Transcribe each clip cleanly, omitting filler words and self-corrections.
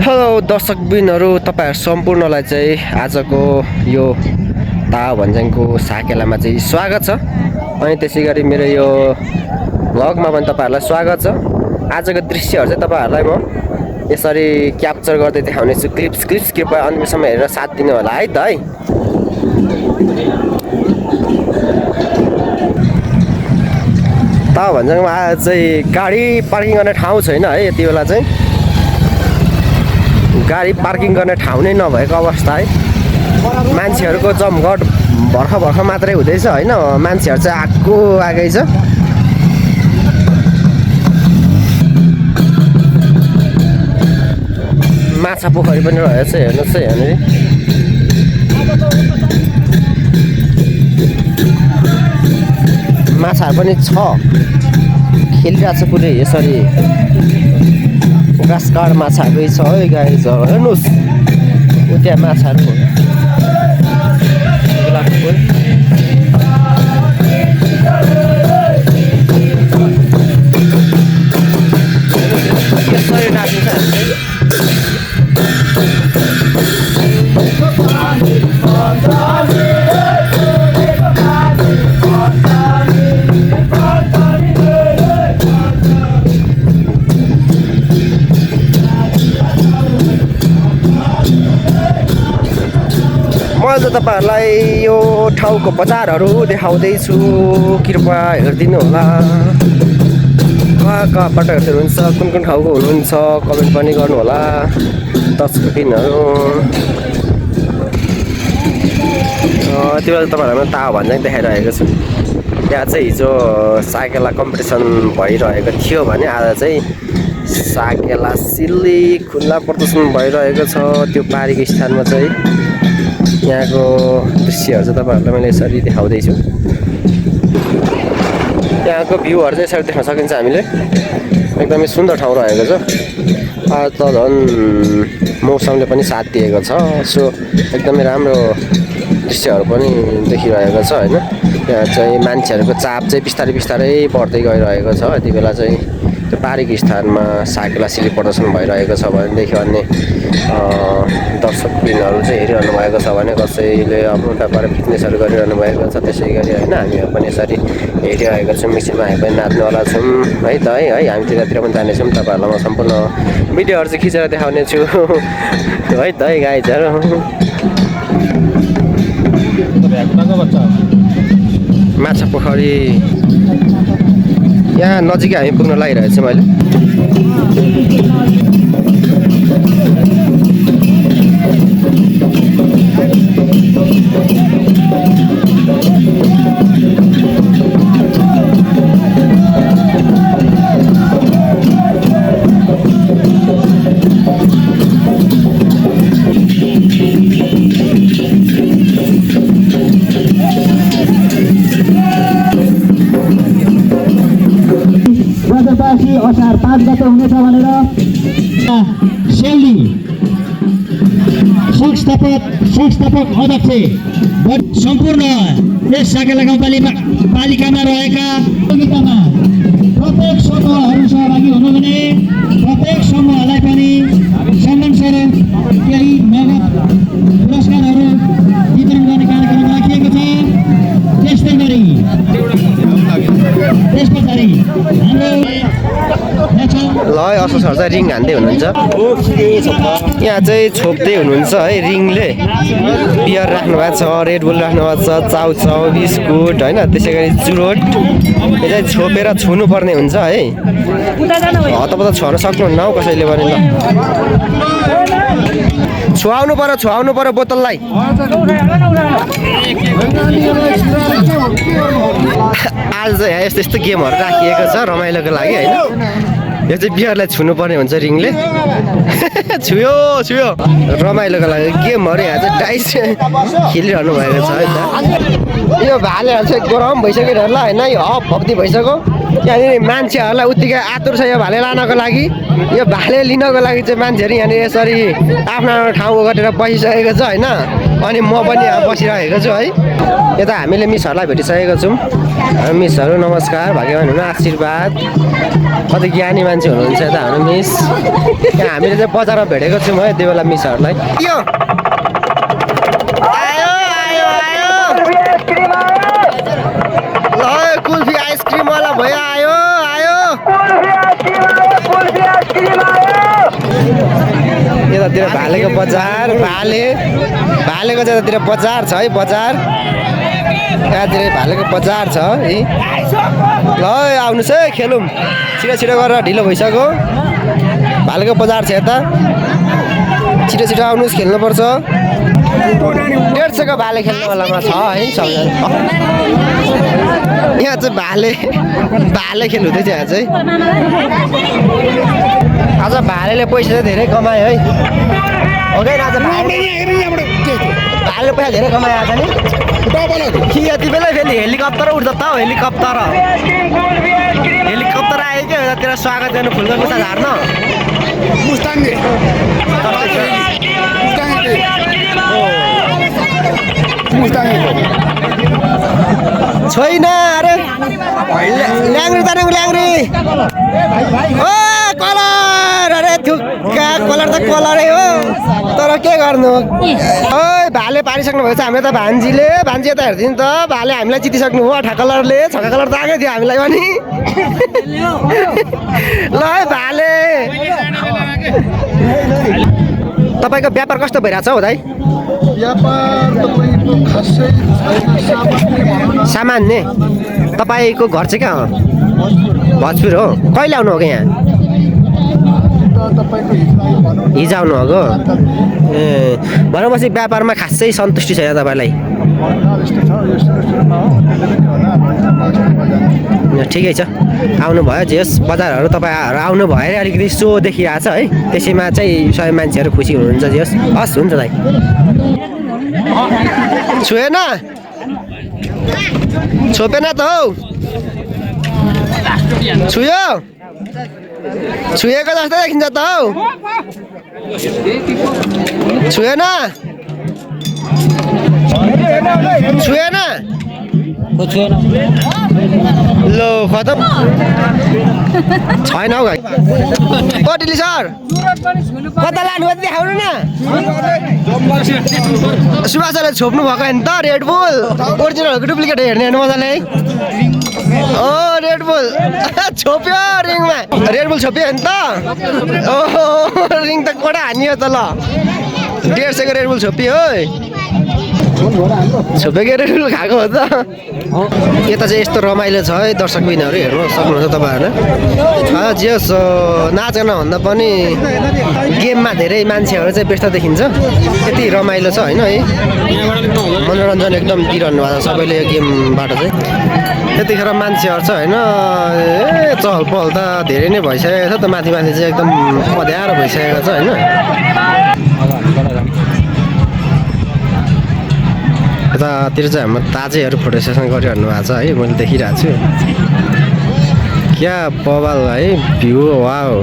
Hello दर्शकबिनहरू, तपाईहरु सम्पूर्णलाई चाहिँ आजको यो तावा भन्ज्याङको साकेलामा चाहिँ स्वागत छ। अनि त्यसैगरी मेरो यो भ्लगमा पनि तपाईहरुलाई स्वागत छ। आजको दृश्यहरु चाहिँ तपाईहरुलाई म यसरी क्याप्चर गर्दै देखाउने छु। क्लिप्स कृपया अन्तिमसम्म हेरेर साथ दिनु होला है त है। तावा भन्ज्याङमा आज चाहिँ गाडी पार्किङ गर्ने ठाउँ छैन है। यति बेला चाहिँ गाडी पार्किङ गर्ने ठाउँ नै नभएको अवस्था है। मान्छेहरूको जमघट भर्खर मात्रै हुँदैछ हैन। मान्छेहरू चाहिँ आएकै छ। माछा पोखरी पनि रहेछ, हेर्नुहोस् है यहाँनिर। माछाहरू पनि छ, खेलिरहेको छ पुरै यसरी। घाँसकाट माछाहरू छ है गाइजहरु, हेर्नुहोस् त्यहाँ माछाहरू। यसरी नाचिन्छ मैले तपाईहरुलाई यो ठाउँको बजारहरू देखाउँदैछु, कृपया हेरिदिनु होला। कहाँबाट हेर्दै हुनुहुन्छ, कुन ठाउँको हुनुहुन्छ कमेन्ट पनि गर्नु होला दर्शकबिनहरू। त्यो बेला तपाईहरुलाई तावा भन्ज्याङ देखाइरहेको छु। त्यहाँ चाहिँ हिजो साकेला कम्पिटिसन भइरहेको थियो भने आज चाहिँ साकेला सिल्ली खुल्ला प्रदर्शन भइरहेको छ। त्यो पारीको स्थानमा चाहिँ यहाँको दृश्यहरू चाहिँ तपाईहरुलाई मैले यसरी देखाउँदैछु। यहाँको भ्यूहरू चाहिँ यसरी देख्न सकिन्छ हामीले। एकदमै सुन्दर ठाउँ रहेको छ। आज त झन् मौसमले पनि साथ दिएको छ, सो एकदमै राम्रो दृश्यहरू पनि देखिरहेको छ हैन। यहाँ चाहिँ मान्छेहरूको चाप चाहिँ बिस्तारै बढ्दै गइरहेको छ। यति बेला चाहिँ त्यो पारीको स्थानमा साकेला सिल्ली प्रदर्शन भइरहेको छ भनेदेखि अन्य दर्शकबिनहरू चाहिँ हेरिरहनु भएको छ भने कसैले आफ्नो व्यापार फिटनेसहरू गरिरहनु भएको छ। त्यसै गरी होइन हामीहरू पनि यसरी हेरिरहेको छौँ। मिक्सरमा हामी पनि नाच्नुवाला छौँ है त है। हामी त्यतातिर पनि जानेछौँ। तपाईँहरूलाई म सम्पूर्ण भिडियोहरू चाहिँ खिचेर देखाउने छु है त है गाइजहरू। माछा पोखरी यहाँ नजिकै हामी पुग्न लागिरहेको छु मैले। असार 5 गते हुनेछ भनेर सेल्ली संस्थापक अध्यक्ष सम्पूर्ण यस साकेला गाउँपालिकामा रहेका प्रतियोगितामा प्रत्येक समूहहरू सहभागी हुनु भने प्रत्येक समूहलाई पनि सम्मानस्वरूप केही नगद पुरस्कारहरू वितरण गर्ने कार्यक्रम राखिएको छ। त्यस्तै गरी त्यस पछाडि हाम्रो ल असो सर चाहिँ रिङ हान्दै हुनुहुन्छ। यहाँ चाहिँ छोप्दै हुनुहुन्छ है रिङले। बियर राख्नु भएको छ, रेडबुल राख्नु भएको छ, चाउचाउ बिस्कुट होइन, त्यसै गरी चुरोट। यो चाहिँ छोपेर छुनु पर्ने हुन्छ है। हतपत छुवाउन सक्नुहुन्न हौ कसैले पनि। ल छुवाउनु पर्यो बोतललाई। आज चाहिँ यहाँ यस्तो गेमहरू राखिएको छ रमाइलोको लागि होइन। यो चाहिँ बियरलाई छुनुपर्ने हुन्छ रिङले। छुयो रमाइलोको लागि गेमहरू यहाँ चाहिँ डाइस खेलिरहनु भएको छ है त। यो भालेहरू चाहिँ गरम भइसक्यो होला होइन। यो हप्ती भइसक्यो। यहाँनिर मान्छेहरूलाई उत्तिकै आतुर छ यो भाले लानको लागि। यो भाले लिनको लागि चाहिँ मान्छेहरू यहाँनिर यसरी आफ्नो आफ्नो ठाउँ गरेर बसिसकेको छ होइन। अनि म पनि यहाँ बसिरहेको छु है। यता हामीले मिसहरूलाई भेटिसकेको छौँ। मिसहरू नमस्कार, भाग्यवान हुनु, आशीर्वाद। कति ज्ञानी मान्छे हुनुहुन्छ यता हाम्रो मिस। यहाँ हामीले चाहिँ बजारमा भेटेको छौँ है त्यो बेला मिसहरूलाई। यो कुल्फी आइसक्रिमवाला भयो, आयो आयो। यतातिर भालेको बजार, भालेको चाहिँ यतातिर बजार छ है, बजार। यतातिर भालेको बजार छ है। ल आउनुहोस् है खेलौँ, छिटो छिटो गरेर ढिलो भइसक्यो। भालेको बजार छ यता, छिटो छिटो आउनुहोस्, खेल्नुपर्छ। 150 को भाले खेल्नेवालामा छ है सबजना। यहाँ चाहिँ भाले खेल हुँदैछ यहाँ चाहिँ। आज भालेले पैसा चाहिँ धेरै कमायो है। हो कि आज भालेले पैसा धेरै कमायो आज नि। कि यति बेला फेरि हेलिकप्टर उठ्छ त हौ, हेलिकप्टर आयो क्या यतातिर स्वागत गर्नु, फुलको गुसा झार्न। छैन अरे ल्याङ्री तानेको ल्याङ्री। ओ कलर, अरे थुक्का कलर त कलरै हो, तर के गर्नु। ओइ भाले पारिसक्नु भएछ हाम्रो त भान्जी यता हेरिदिनु त। भाले हामीलाई जितिसक्नु हो 8 कलरले, 6 कलर त आएकै थियो हामीलाई पनि। ल है भाले, तपाईँको व्यापार कस्तो भइरहेछ हौ दाइ? सामान्य। तपाईँको घर चाहिँ कहाँ हो? भोजपुर हो। कहिले आउनु हो कि यहाँ? हिजो आउनु हो? ए भनेपछि व्यापारमा खासै सन्तुष्टि छैन तपाईँलाई? ठिकै छ, आउनुभयो। जे होस् बजारहरू तपाईँहरू आउनु भयो अरे अलिकति सो देखिरहेको छ है, त्यसैमा चाहिँ सबै मान्छेहरू खुसी हुनुहुन्छ। जे होस्, हस् हुन्छ दाइ। छुएन छोपेन त हौ, छुएको जस्तै देखिन्छ त हौ। छुएन लो खतम छैन हौ भाइ। ओ डिली सर कता लानु भयो देखाउनु न। सुभाष सरले छोप्नु भएको होइन त रेडबुल? ओरिजिनलहरूको डुप्लिकेट हेर्ने होइन मजाले। ओ रेडबुल छोप्यो रिङमा, रेडबुल छोप्यो नि त। ओहो रिङ त कोडा हानियो त। ल 150 को रेडबुल छोपियो है, छोपेको रेडबुल खाएको हो त। यता चाहिँ यस्तो रमाइलो छ है, दर्शकबिनहरू हेर्नु सक्नुहुन्छ तपाईँहरूले। जे होस् नाचगान भन्दा पनि गेममा धेरै मान्छेहरू चाहिँ व्यस्त देखिन्छ। यति रमाइलो छ होइन है, मनोरञ्जन एकदम दिइरहनु भएको छ सबैले यो गेमबाट चाहिँ। यतिखेर मान्छेहरू छ होइन, ए चहल पहल त धेरै नै भइसकेको छ त। माथि चाहिँ एकदम अँध्यारो भइसकेको छ होइन। यतातिर चाहिँ हाम्रो ताजेहरू फोटो सेसन गरिरहनु भएको छ है, मैले देखिरहेको छु। क्या बवाल है भ्यू, वाउ।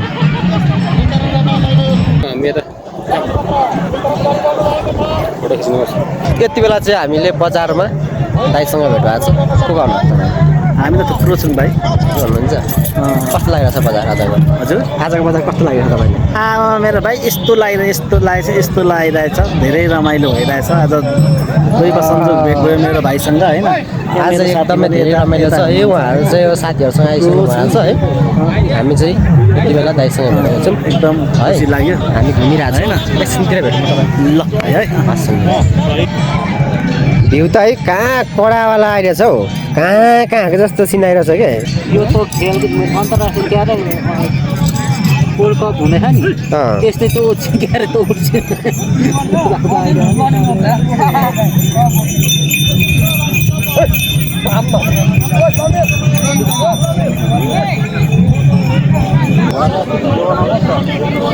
यति बेला चाहिँ हामीले बजारमा दाइसँग भेट भएको छ। को गर्नु हामी त थुप्रो छौँ भाइ। हुनुहुन्छ? कस्तो लागिरहेछ बजार आजको? हजुर आजको बजार कस्तो लागिरहेछ तपाईँले? मेरो भाइ यस्तो लागिरहेछ, धेरै रमाइलो भइरहेछ। आज दुई संजोग भेट भयो मेरो भाइसँग होइन। आज एकदमै धेरै रमाइलो छ है। उहाँहरू चाहिँ साथीहरूसँग आइसक्नु भएको छ है। हामी चाहिँ यति बेला दाइसँग भेटेको छौँ, एकदम खुसी लाग्यो। हामी घुमिरहेको छौँ, एकछिनतिर भेट्नु तपाईँ। ल है भ्यू त है कहाँ कडावाला आइरहेछ हौ, कहाँको जस्तो सिनाइरहेछ क्या। यो त खेलकुद अन्तर्राष्ट्रिय क्यारे वर्ल्ड कप हुनेछ नि, त्यस्तै त क्यारे त उठ्छ।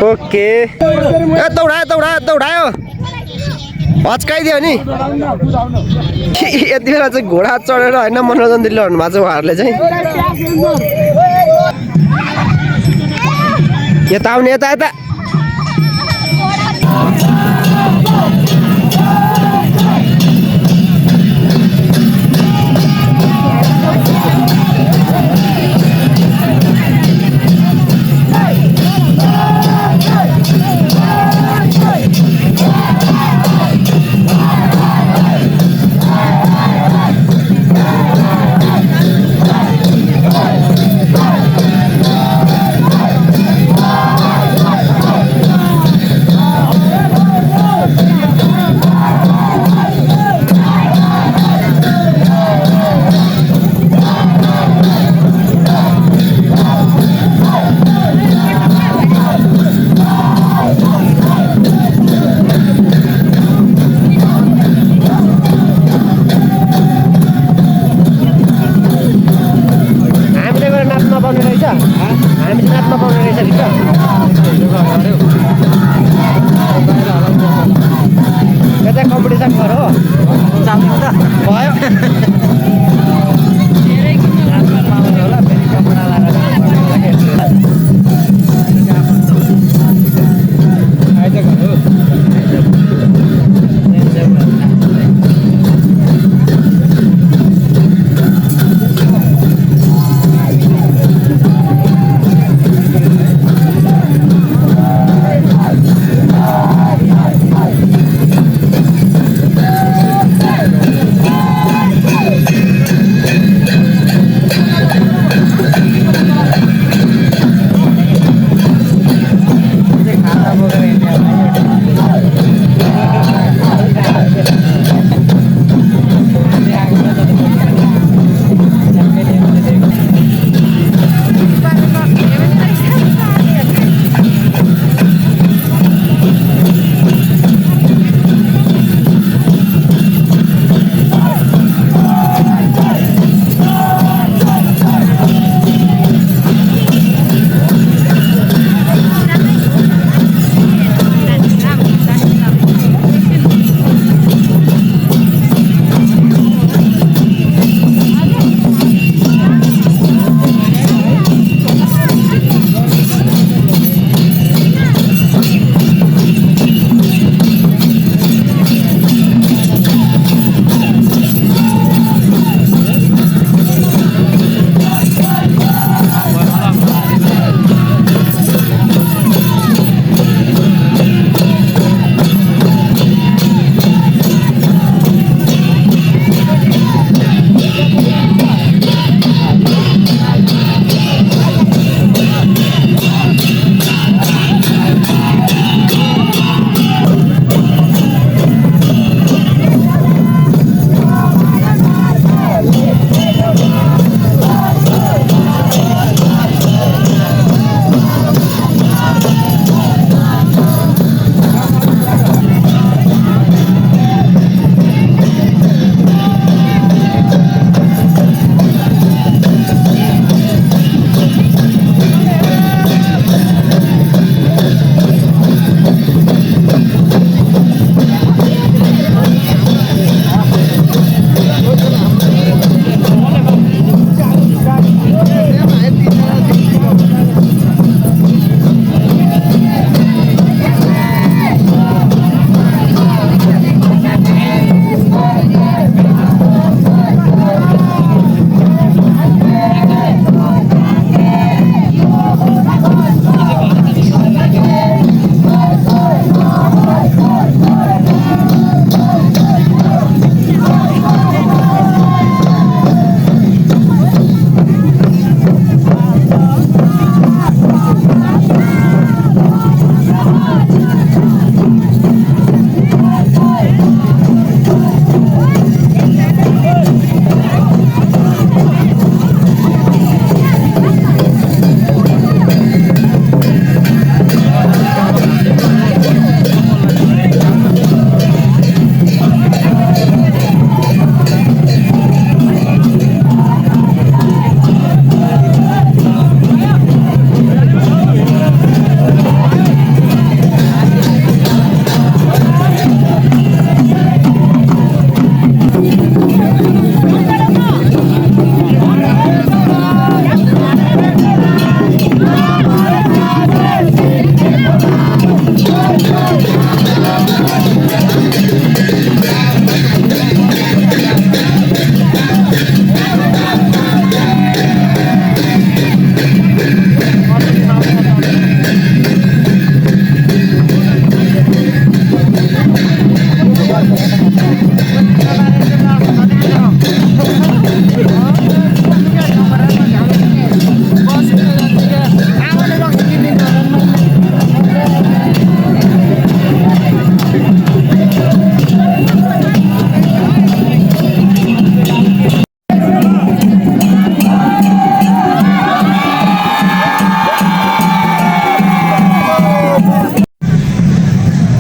ओके दौडायो हच्काइदियो नि। यति बेला चाहिँ घोडा चढेर होइन मनोरञ्जन दिइरहनु भएको छ उहाँहरूले चाहिँ। यता आउने यता यता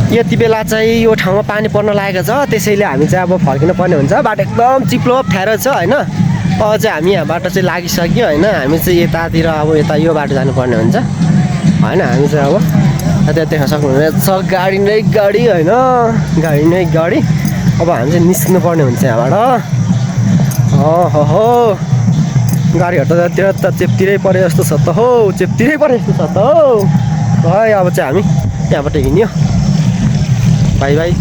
यति बेला चाहिँ यो ठाउँमा पानी पर्न लागेको छ, त्यसैले हामी चाहिँ अब फर्किनु पर्ने हुन्छ। बाटो एकदम चिप्लो अप्ठ्यारो छ होइन। अब चाहिँ हामी यहाँबाट चाहिँ लागिसक्यो होइन। हामी चाहिँ यतातिर अब यता यो बाटो जानुपर्ने हुन्छ होइन। हामी चाहिँ अब त्यहाँ देख्न सक्नुहुनेछ गाडी नै गाडी होइन, गाडी नै गाडी। अब हामी चाहिँ निस्किनु पर्ने हुन्छ यहाँबाट। हो गाडीहरू त त्यहाँ त चेपतिरै परे जस्तो छ त हौ, चेपतिरै परे जस्तो छ त हौ। है अब चाहिँ हामी यहाँबाट हिँड्यो। By by.